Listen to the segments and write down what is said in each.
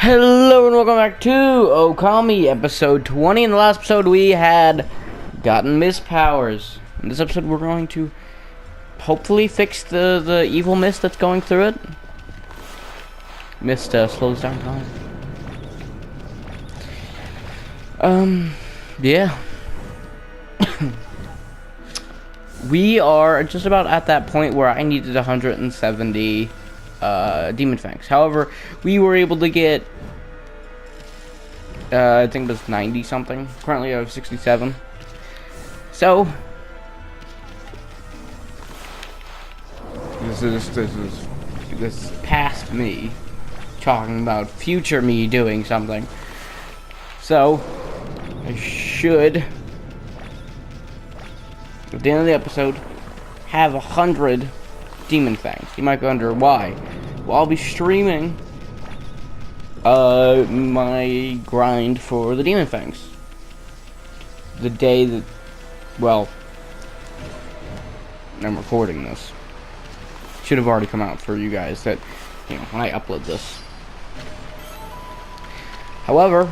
Hello and welcome back to Okami, episode 20. In the last episode we had gotten mist powers. In this episode we're going to hopefully fix the evil mist that's going through it. Mist slows down time. Yeah. We are just about at that point where I needed 170 demon fangs. However, we were able to get I think it was 90 something. Currently I have 67. So this is past me talking about future me doing something. So I should at the end of the episode have 100 demon fangs. You might wonder why. Well, I'll be streaming my grind for the demon fangs the day that, well, I'm recording this. Should have already come out for you guys that, you know, when I upload this. However,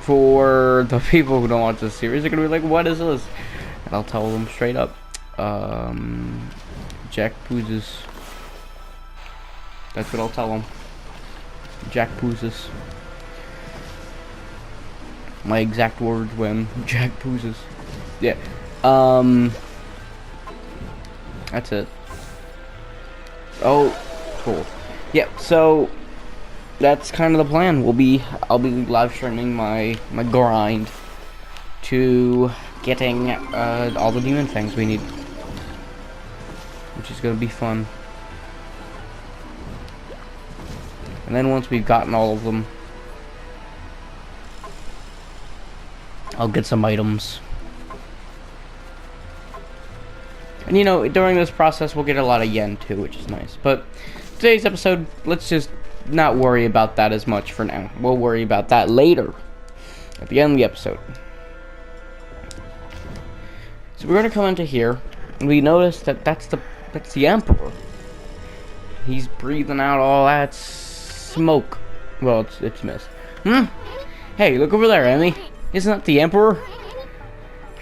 for the people who don't watch this series, they're gonna be like, what is this? And I'll tell them straight up. Jack Poozes. That's what I'll tell them. Jack Poozes. My exact words when Jack Poozes. Yeah. That's it. Oh, cool. Yep. Yeah, so that's kind of the plan. I'll be live streaming my grind to getting all the demon fangs we need, which is gonna be fun. And then once we've gotten all of them, I'll get some items. And you know, during this process we'll get a lot of yen too, which is nice. But today's episode, let's just not worry about that as much for now. We'll worry about that later, at the end of the episode. So we're gonna come into here, and we notice that that's the Emperor. He's breathing out all that smoke. Well, it's mist. Hey, look over there, Emmy. Isn't that the Emperor?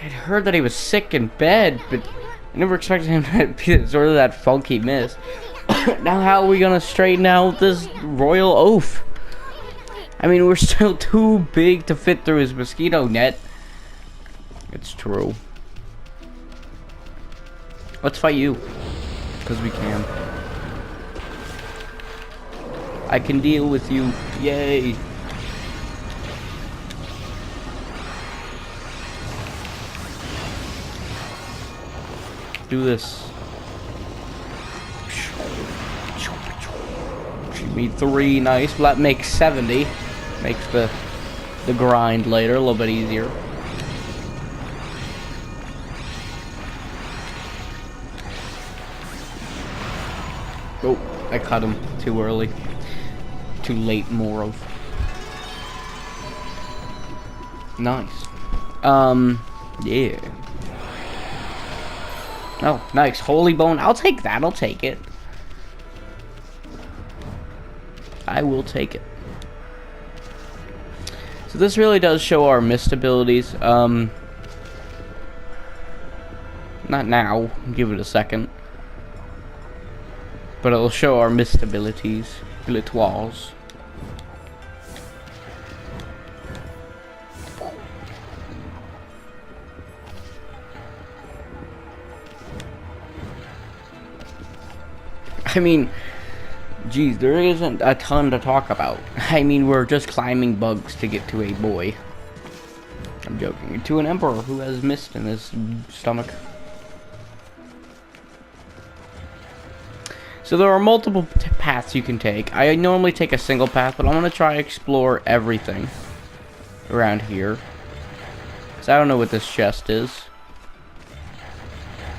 I'd heard that he was sick in bed, but I never expected him to be sort of that funky mist. Now how are we gonna straighten out this royal oaf? I mean, we're still too big to fit through his mosquito net. It's true. Let's fight you, because we can. I can deal with you. Yay. Do this. Shoot me 3, nice. Well, that makes 70. Makes the grind later a little bit easier. Oh, I cut him too early. Too late, more of. Nice. Yeah. Oh, nice. Holy bone. I'll take that. I'll take it. I will take it. So this really does show our mist abilities. Not now. Give it a second. But it'll show our mist abilities. Glitoires. I mean, geez, there isn't a ton to talk about. I mean, we're just climbing bugs to get to a boy. I'm joking. To an emperor who has mist in his stomach. So there are multiple paths you can take. I normally take a single path, but I'm going to try to explore everything around here. So I don't know what this chest is.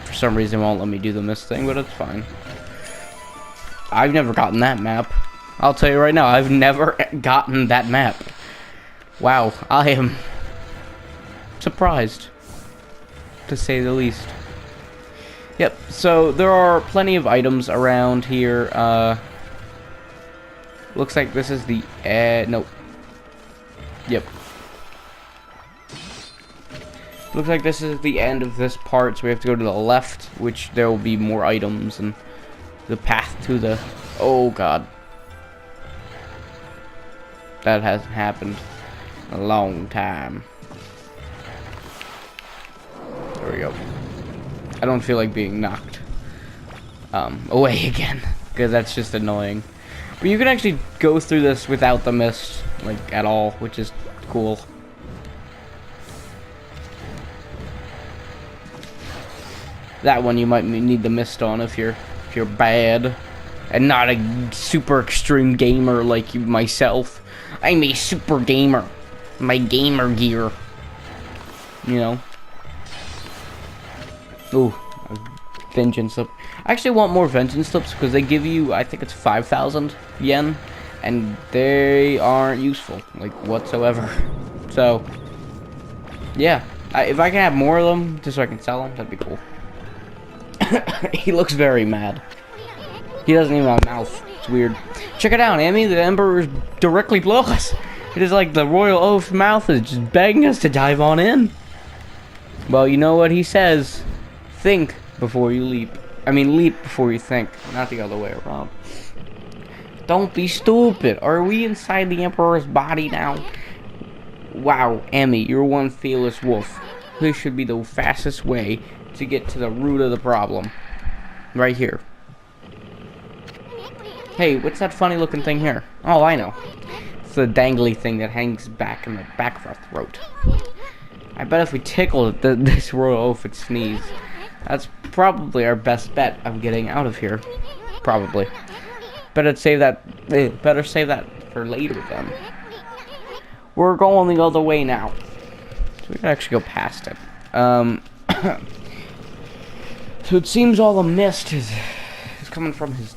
For some reason it won't let me do the mist thing, but it's fine. I've never gotten that map. I'll tell you right now, I've never gotten that map. Wow, I am surprised, to say the least. Yep, so there are plenty of items around here. Looks like this is the, nope, Yep. Looks like this is the end of this part, so we have to go to the left, which there will be more items and the path to the... Oh, God. That hasn't happened in a long time. There we go. I don't feel like being knocked away again, because that's just annoying. But you can actually go through this without the mist, like, at all, which is cool. That one you might need the mist on if you're bad and not a super extreme gamer like you myself. I'm a super gamer. My gamer gear. You know. Ooh, vengeance slip. I actually want more vengeance slips because they give you, I think it's 5,000 yen, and they aren't useful, like, whatsoever. So, yeah, if I can have more of them just so I can sell them, that'd be cool. He looks very mad. He doesn't even have a mouth. It's weird. Check it out, Amy. The Emperor is directly below us. It is like the Royal Oath's mouth is just begging us to dive on in. Well, you know what he says. Think before you leap. I mean, leap before you think. Not the other way around. Don't be stupid. Are we inside the Emperor's body now? Wow, Emmy, you're one fearless wolf. This should be the fastest way to get to the root of the problem. Right here. Hey, what's that funny looking thing here? Oh, I know. It's the dangly thing that hangs back in the back of our throat. I bet if we tickle it, this Royal Oath would sneeze. That's probably our best bet of getting out of here. Probably. Better save that for later then. We're going the other way now. So we can actually go past it. So it seems all the mist is coming from his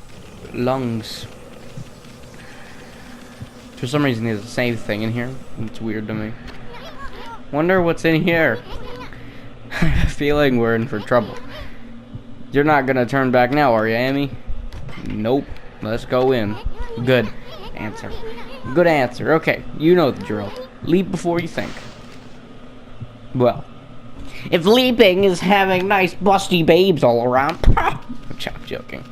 lungs. For some reason, there's the same thing in here. It's weird to me. Wonder what's in here. I have a feeling we're in for trouble. You're not gonna turn back now, are you, Amy? Nope. Let's go in. Good answer. Good answer. Okay, you know the drill. Leap before you think. Well, if leaping is having nice busty babes all around. I'm joking.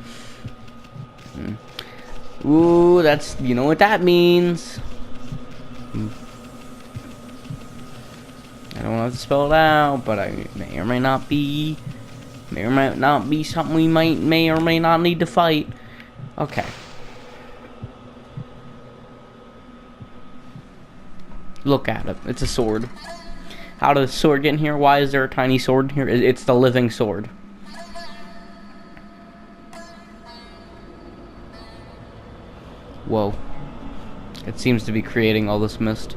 Ooh, that's, you know what that means. I don't have to spell it out, but I may or may not be something we may or may not need to fight. Okay. Look at it. It's a sword. How does the sword get in here? Why is there a tiny sword in here? It's the living sword. Whoa. It seems to be creating all this mist.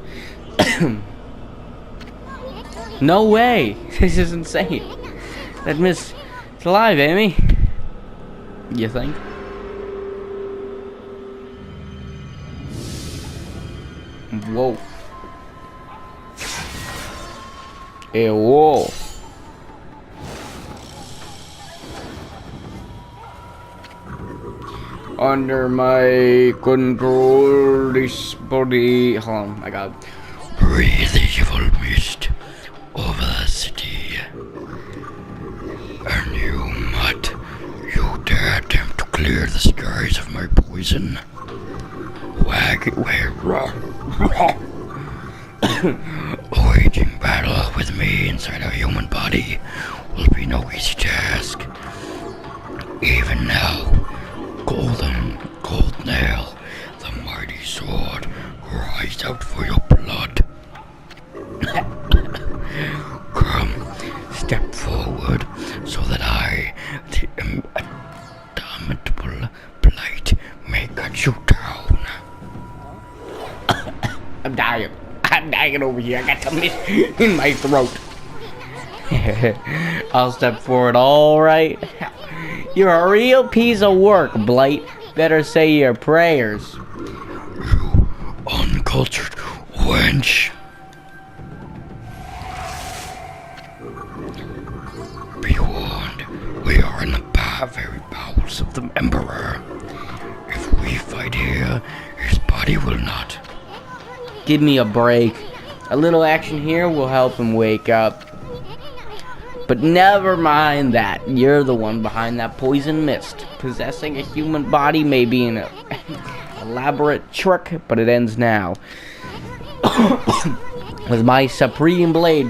No way! This is insane. That mist is alive, Amy. You think? Whoa. Hey, whoa. Under my control, this body. Hold on, I got. Breathe the evil mist over the city. And you mutt, you dare attempt to clear the skies of my poison. Wag it where. Waging battle with me inside a human body will be no easy task. Even now, Cold Nail, the mighty sword, cries out for your blood. Come, step forward so that I, the indomitable Blight, may cut you down. I'm dying over here. I got the mist in my throat. I'll step forward, alright. You're a real piece of work, Blight. Better say your prayers. You uncultured wench. Be warned, we are in the very bowels of the Emperor. If we fight here, his body will not. Give me a break. A little action here will help him wake up. But never mind that. You're the one behind that poison mist. Possessing a human body may be an elaborate trick, but it ends now. With my supreme blade,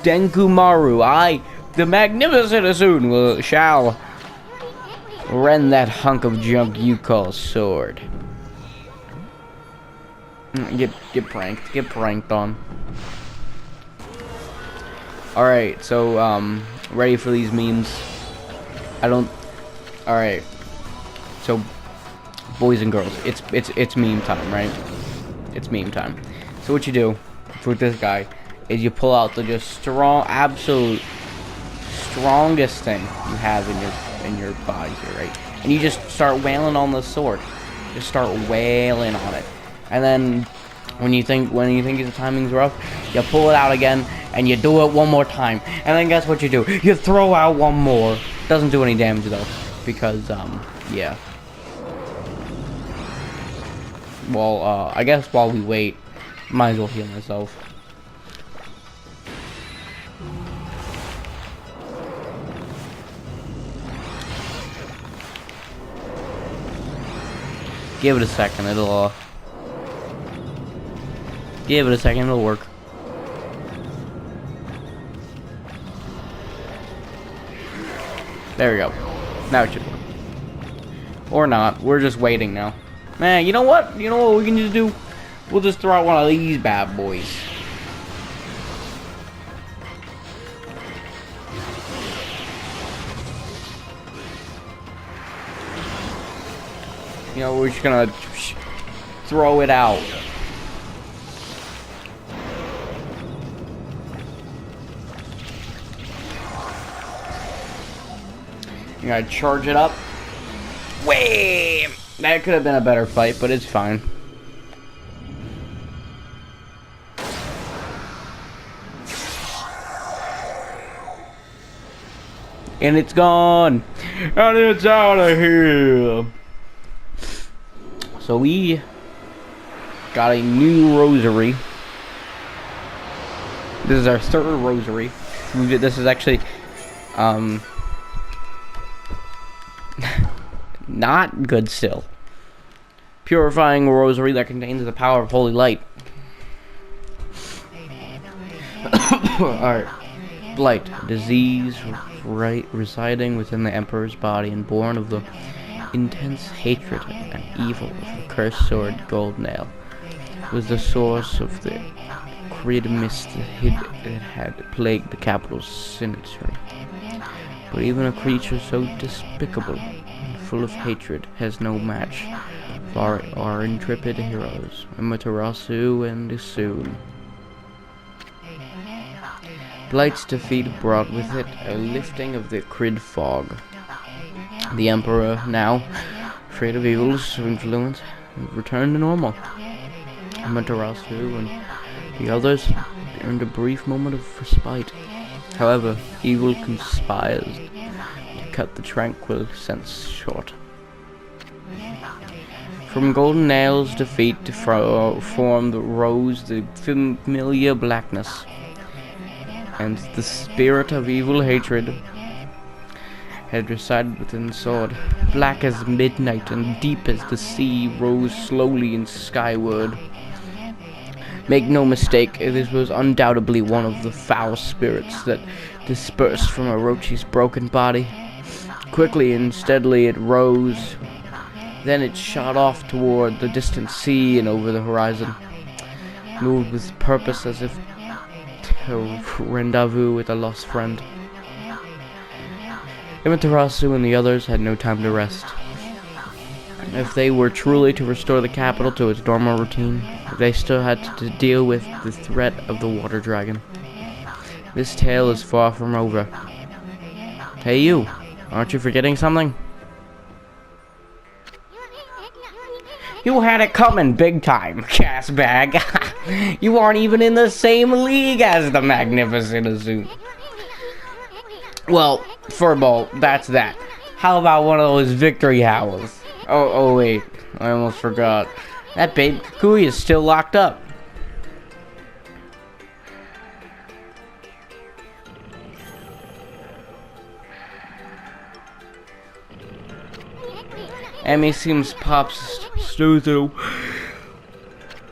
Denkumaru, I, the magnificent Asun, shall rend that hunk of junk you call sword. Get pranked on. Alright, so, ready for these memes? Alright. So, boys and girls, it's meme time, right? It's meme time. So what you do with this guy is you pull out the just absolute strongest thing you have in your body here, right? And you just start wailing on the sword. Just start wailing on it. And then when you think the timing's rough, you pull it out again and you do it one more time. And then guess what you do? You throw out one more. Doesn't do any damage though, because yeah. Well, I guess while we wait, might as well heal myself. Give it a second, it'll give it a second, it'll work. There we go. Now it should work. Or not. We're just waiting now. Man, you know what? You know what we can just do? We'll just throw out one of these bad boys. You know, we're just gonna throw it out. You gotta charge it up. Way! That could have been a better fight, but it's fine. And it's gone! And it's out of here! So we got a new rosary. This is our third rosary. This is actually, not good still. Purifying rosary that contains the power of holy light. Alright. Blight, disease residing within the Emperor's body and born of the intense hatred and evil of the cursed sword Gold Nail, was the source of the acrid mist that had plagued the capital's cemetery. But even a creature so despicable and full of hatred has no match for our intrepid heroes, Amaterasu and Isun. Blight's defeat brought with it a lifting of the acrid fog. The Emperor, now afraid of evil's influence, returned to normal. Amaterasu and the others earned a brief moment of respite. However, evil conspires to cut the tranquil sense short. From Golden Nail's defeat formed rose the familiar blackness, and the spirit of evil hatred had resided within the sword. Black as midnight and deep as the sea rose slowly and skyward. Make no mistake, this was undoubtedly one of the foul spirits that dispersed from Orochi's broken body. Quickly and steadily it rose. Then it shot off toward the distant sea and over the horizon, moved with purpose as if to rendezvous with a lost friend. Amaterasu and the others had no time to rest. If they were truly to restore the capital to its normal routine, they still had to deal with the threat of the water dragon. This tale is far from over. Hey you, aren't you forgetting something? You had it coming big time, gas bag. You aren't even in the same league as the Magnificent Azu. Well, Furball, that's that. How about one of those victory howls? Oh wait, I almost forgot. That babe Kukui is still locked up. Amy seems Pop's snooze.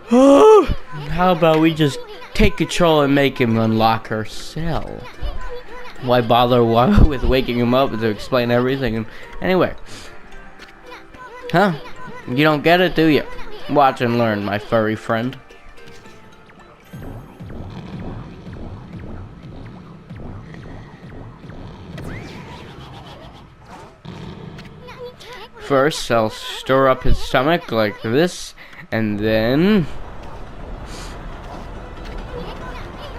How about we just take control and make him unlock her cell? Why bother with waking him up to explain everything? Anyway. Huh? You don't get it, do you? Watch and learn, my furry friend. First, I'll stir up his stomach like this, and then...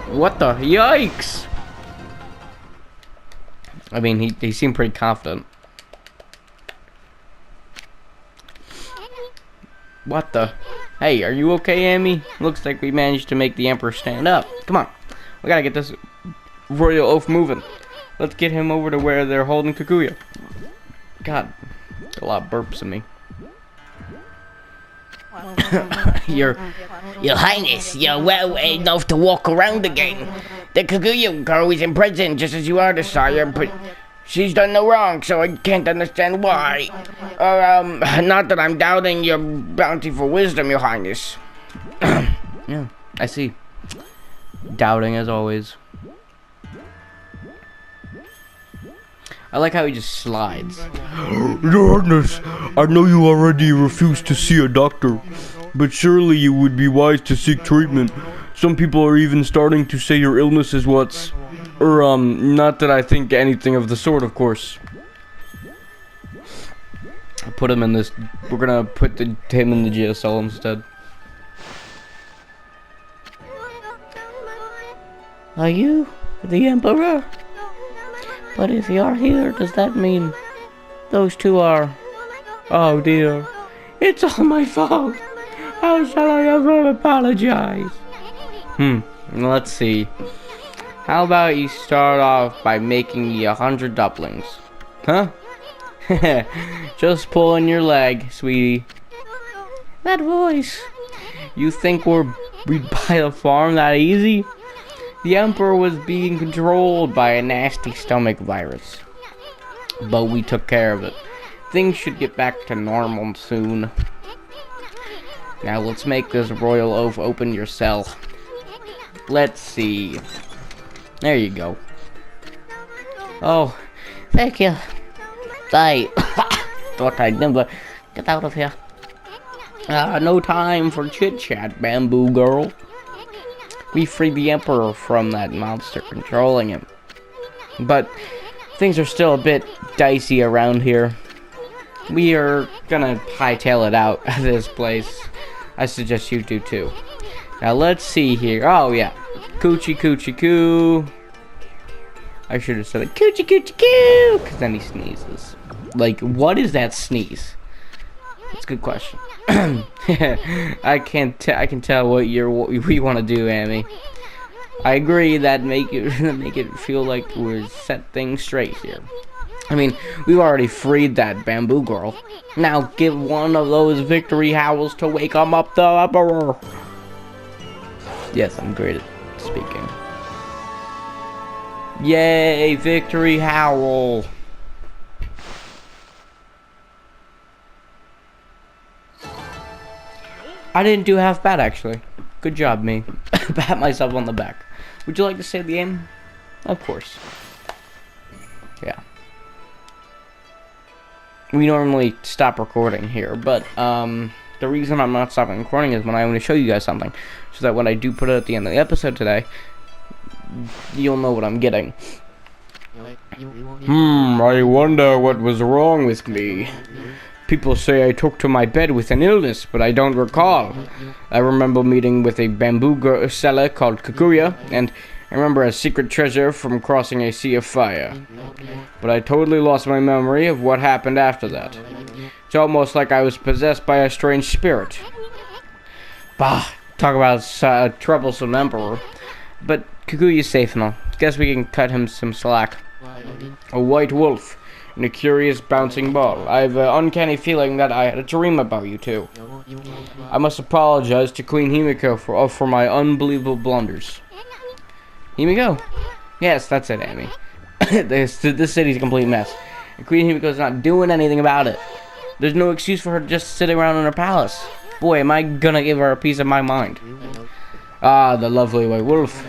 What the? Yikes! I mean, he seemed pretty confident. What the? Hey, are you okay, Amy? Looks like we managed to make the Emperor stand up. Come on. We gotta get this royal oaf moving. Let's get him over to where they're holding Kaguya. God, a lot of burps in me. Your Highness, you're well enough to walk around again. The Kaguya girl is in prison just as you are, Sire, but she's done no wrong, so I can't understand why. Not that I'm doubting your bounty for wisdom, Your Highness. Yeah, I see. Doubting as always. I like how he just slides. Your Highness, I know you already refused to see a doctor, but surely you would be wise to seek treatment. Some people are even starting to say your illness is what's... not that I think anything of the sort, of course. I'll put him in this... We're gonna put him in the jail cell instead. Are you the Emperor? But if you're here, does that mean those two are... Oh dear. It's all my fault. How shall I ever apologize? Let's see. How about you start off by making me 100 dumplings? Huh? Just pulling your leg, sweetie. That voice. You think we'd buy a farm that easy? The Emperor was being controlled by a nasty stomach virus. But we took care of it. Things should get back to normal soon. Now let's make this royal oaf open your cell. Let's see. There you go. Oh, thank you. I thought I'd never get out of here. No time for chit-chat, bamboo girl. We freed the Emperor from that monster controlling him. But things are still a bit dicey around here. We are gonna hightail it out of this place. I suggest you do too. Now let's see here. Oh yeah. Coochie coochie coo. I should have said it. Coochie coochie coo. Because then he sneezes. Like, what is that sneeze? That's a good question. I can tell what we want to do, Amy. I agree that make it feel like we're set things straight here. I mean, we've already freed that bamboo girl. Now give one of those victory howls to wake up the Emperor. Yes, I'm great at speaking. Yay, victory howl. I didn't do half bad, actually. Good job, me. Pat myself on the back. Would you like to say the aim? Of course. Yeah. We normally stop recording here, but the reason I'm not stopping recording is when I want to show you guys something, so that when I do put it at the end of the episode today, you'll know what I'm getting. I wonder what was wrong with me. People say I took to my bed with an illness, but I don't recall. I remember meeting with a bamboo seller called Kaguya, and I remember a secret treasure from crossing a sea of fire. But I totally lost my memory of what happened after that. It's almost like I was possessed by a strange spirit. Bah, talk about a troublesome emperor. But Kaguya's safe now. Guess we can cut him some slack. A white wolf and a curious bouncing ball. I have an uncanny feeling that I had a dream about you two. I must apologize to Queen Himiko for my unbelievable blunders. Himiko? Yes, that's it, Amy. This city's a complete mess. And Queen Himiko's not doing anything about it. There's no excuse for her to just sit around in her palace. Boy, am I gonna give her a piece of my mind. Ah, the lovely white wolf.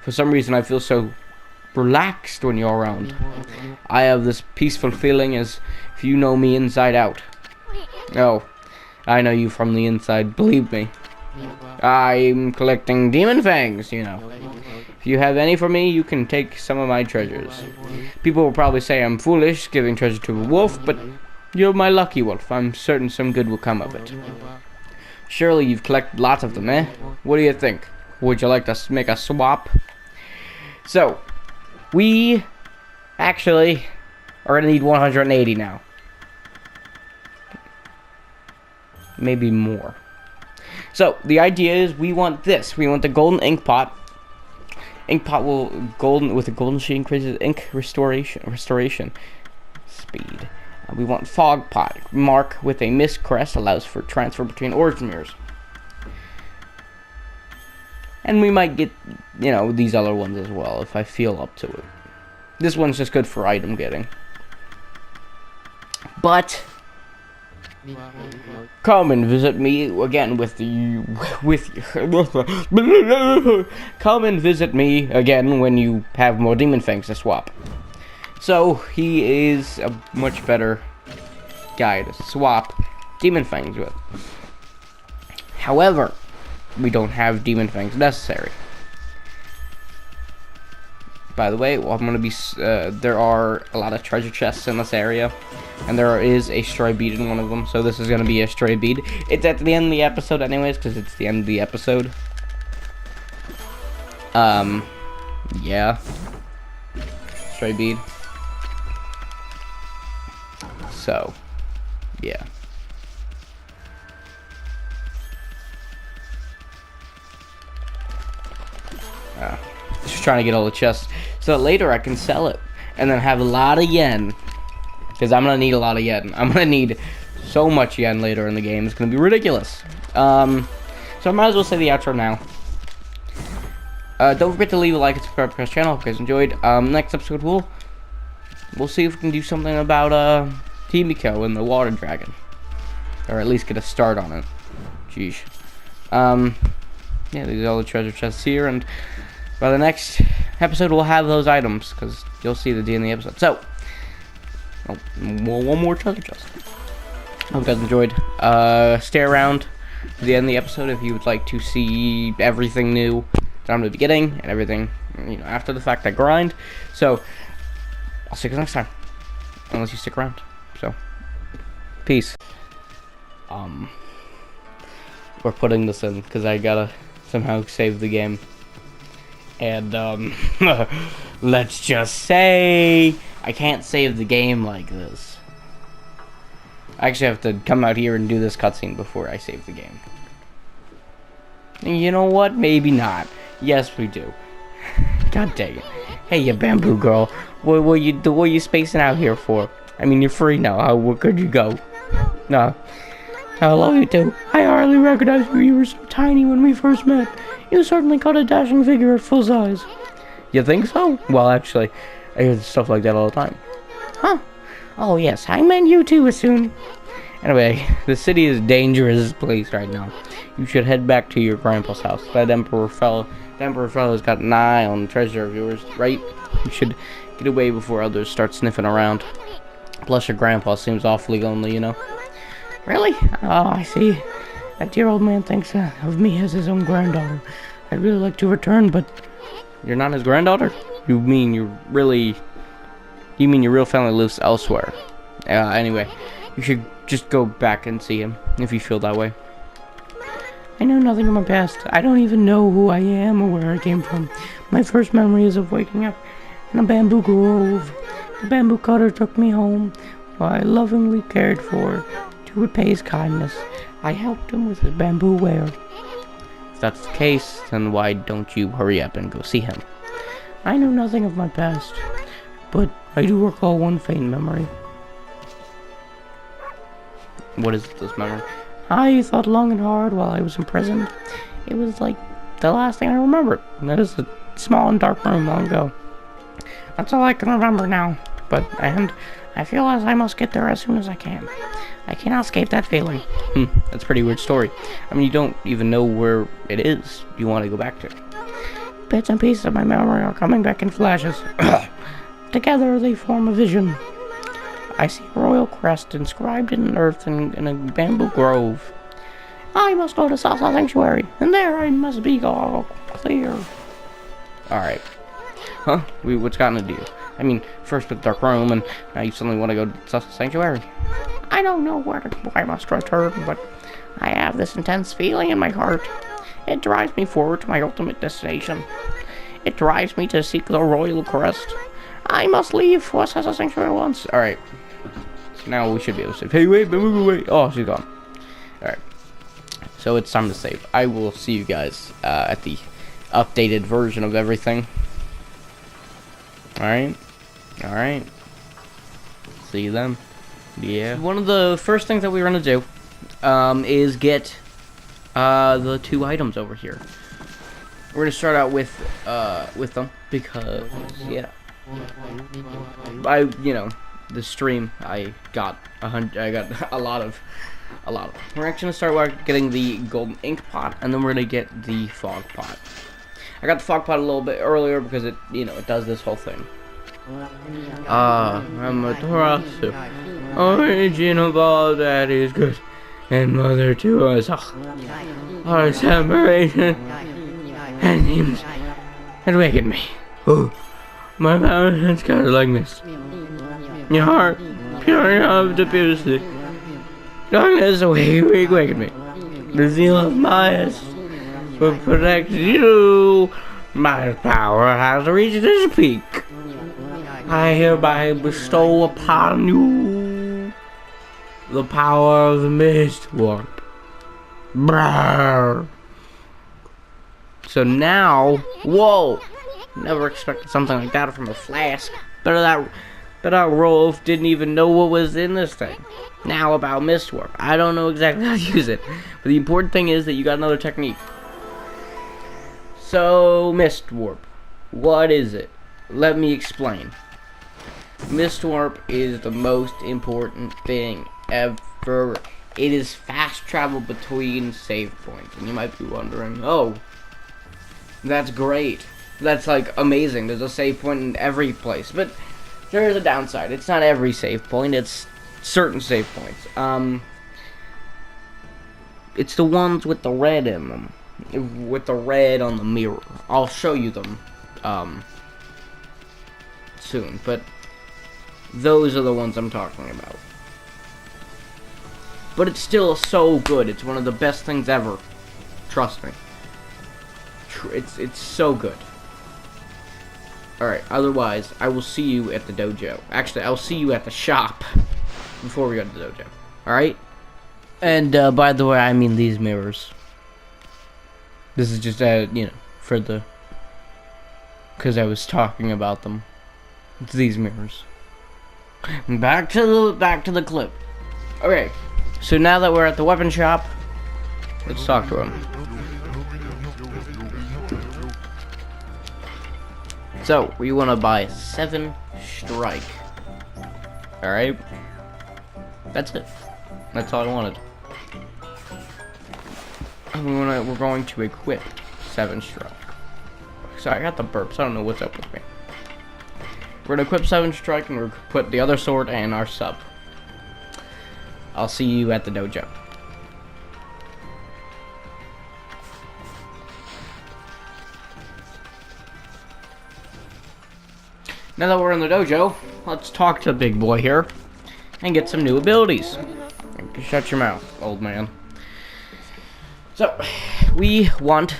For some reason, I feel so relaxed when you're around. I have this peaceful feeling as if you know me inside out. Oh, I know you from the inside, believe me. I'm collecting demon fangs, you know. If you have any for me, you can take some of my treasures. People will probably say I'm foolish giving treasure to a wolf, but you're my lucky wolf. I'm certain some good will come of it. Surely you've collected lots of them, eh? What do you think? Would you like to make a swap? So, we actually are going to need 180 now. Maybe more. So, the idea is we want this. We want the golden ink pot. Ink pot will with a golden sheet increases ink restoration speed. We want fog pot. Mark with a mist crest allows for transfer between origin mirrors. And we might get, you know, these other ones as well if I feel up to it. This one's just good for item getting. But come and visit me again come and visit me again when you have more demon fangs to swap. So he is a much better guy to swap demon fangs with. However, we don't have demon fangs necessary. By the way, well, I'm gonna be there are a lot of treasure chests in this area, and there is a stray bead in one of them, so this is gonna be a stray bead. It's at the end of the episode anyways, because it's the end of the episode. Yeah. Stray bead. So, yeah. Just trying to get all the chests so that later I can sell it and then have a lot of yen, because I'm gonna need a lot of yen. I'm gonna need so much yen later in the game. It's gonna be ridiculous. So I might as well say the outro now. Don't forget to leave a like and subscribe to the channel if you guys enjoyed. Next episode we'll see if we can do something about Himiko and the water dragon, or at least get a start on it. Jeez. Yeah, these are all the treasure chests here, and by the next episode we'll have those items, because you'll see the D in the episode. So, one more treasure chest. Hope you guys enjoyed. Stay around to the end of the episode if you would like to see everything new that I'm going to be getting, and everything, you know, after the fact I grind. So, I'll see you guys next time, unless you stick around. So, peace. We're putting this in because I gotta somehow save the game. And, let's just say I can't save the game like this. I actually have to come out here and do this cutscene before I save the game. You know what? Maybe not. Yes, we do. God dang it. Hey, you bamboo girl. What are you spacing out here for? I mean, you're free now. Where could you go? No. I love you too. I hardly recognized you. You were so tiny when we first met. You certainly caught a dashing figure at full size. You think so? Well, actually, I hear stuff like that all the time. Huh? Oh yes, I meant you too soon. Anyway, the city is a dangerous place right now. You should head back to your grandpa's house. That emperor fellow's got an eye on the treasure of yours, right? You should get away before others start sniffing around. Plus, your grandpa seems awfully lonely, you know. Really? Oh, I see. That dear old man thinks of me as his own granddaughter. I'd really like to return, but you're not his granddaughter? You mean your real family lives elsewhere? Anyway, you should just go back and see him if you feel that way. I know nothing of my past. I don't even know who I am or where I came from. My first memory is of waking up in a bamboo grove. The bamboo cutter took me home, while I lovingly cared for. To repay his kindness, I helped him with his bamboo ware. If that's the case, then why don't you hurry up and go see him? I know nothing of my past, but I do recall one faint memory. What is this memory? I thought long and hard while I was imprisoned. It was like the last thing I remembered. That is a small and dark room long ago. That's all I can remember now. And I feel as I must get there as soon as I can. I cannot escape that feeling. That's a pretty weird story. I mean, you don't even know where it is you want to go back to. Bits and pieces of my memory are coming back in flashes. Together they form a vision. I see a royal crest inscribed in earth in a bamboo grove. I must go to SHAREfactory, and there I must be all clear. Alright. Huh? What's gotten into you? I mean, first with Dark Room, and now you suddenly want to go to SHAREfactory. I don't know where I must return, but I have this intense feeling in my heart. It drives me forward to my ultimate destination. It drives me to seek the royal crest. I must leave for SHAREfactory once. Alright. So now we should be able to save. Hey, wait. Oh, she's gone. Alright. So it's time to save. I will see you guys at the updated version of everything. Alright. See you then. Yeah. One of the first things that we're gonna do is get the 2 items over here. We're gonna start out with them because yeah. The stream I got a lot of. We're actually gonna start with getting the golden ink pot, and then we're gonna get the fog pot. I got the fog pot a little bit earlier because it does this whole thing. I'm a Taurus, origin of all that is good, and mother to us all. Our separation and hymns had awakened me. Oh, my power has got like this. Your heart, pure of the purity. Darkness awakened me. The zeal of Maias will protect you. My power has reached its peak. I hereby bestow upon you the power of the mist warp. Brrr. So now, whoa! Never expected something like that from a flask. But that Rolf didn't even know what was in this thing. Now about mist warp. I don't know exactly how to use it. But the important thing is that you got another technique. So, mist warp. What is it? Let me explain. Mist warp is the most important thing ever. It is fast travel between save points. And you might be wondering, oh, that's great. That's like amazing. There's a save point in every place. But there is a downside. It's not every save point. It's certain save points. It's the ones with the red in them. With the red on the mirror. I'll show you them soon. But those are the ones I'm talking about. But it's still so good. It's one of the best things ever. Trust me. It's so good. Alright, otherwise, I will see you at the dojo. Actually, I'll see you at the shop before we go to the dojo. Alright? And, by the way, I mean these mirrors. This is just, for the... because I was talking about them. It's these mirrors. Back to the clip. Okay, so now that we're at the weapon shop, let's talk to him. So, we want to buy 7 strike. Alright? That's it. That's all I wanted. We're going to equip 7 strike. Sorry, I got the burps. I don't know what's up with me. We're going to equip 7 strike and we're going to put the other sword and our sub. I'll see you at the dojo. Now that we're in the dojo, let's talk to the big boy here and get some new abilities. Shut your mouth, old man. So, we want...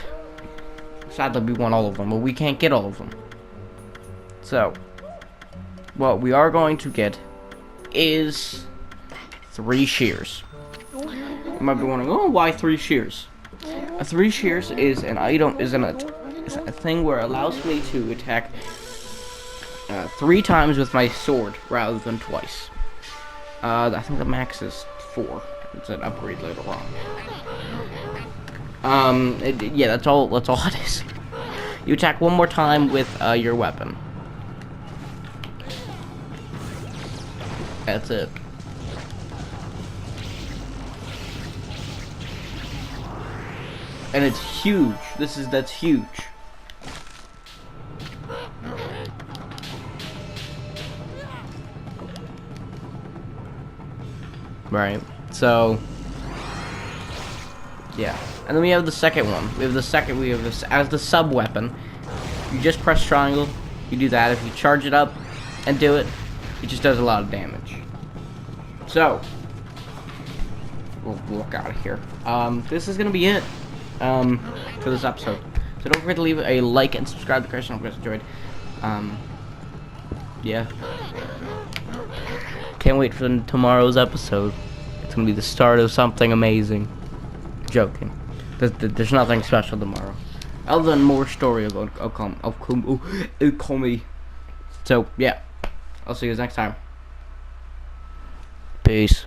sadly, we want all of them, but we can't get all of them. So, what we are going to get is 3 shears. You might be wondering, oh, why 3 shears? 3 shears is an item, is a thing where it allows me to attack 3 times with my sword rather than twice. I think the max is 4. It's an upgrade later on. Yeah, that's all it is. You attack 1 more time with your weapon. That's it. And it's huge. That's huge. Right. So yeah. And then we have the second one. We have this as the sub weapon. You just press triangle, you do that. If you charge it up and do it, it just does a lot of damage. So we'll walk out of here. This is gonna be it for this episode. So don't forget to leave a like and subscribe to the channel if you guys enjoyed. Yeah. Can't wait for tomorrow's episode. It's gonna be the start of something amazing. Joking. There's nothing special tomorrow, other than more story about Okami. So yeah, I'll see you guys next time. Peace.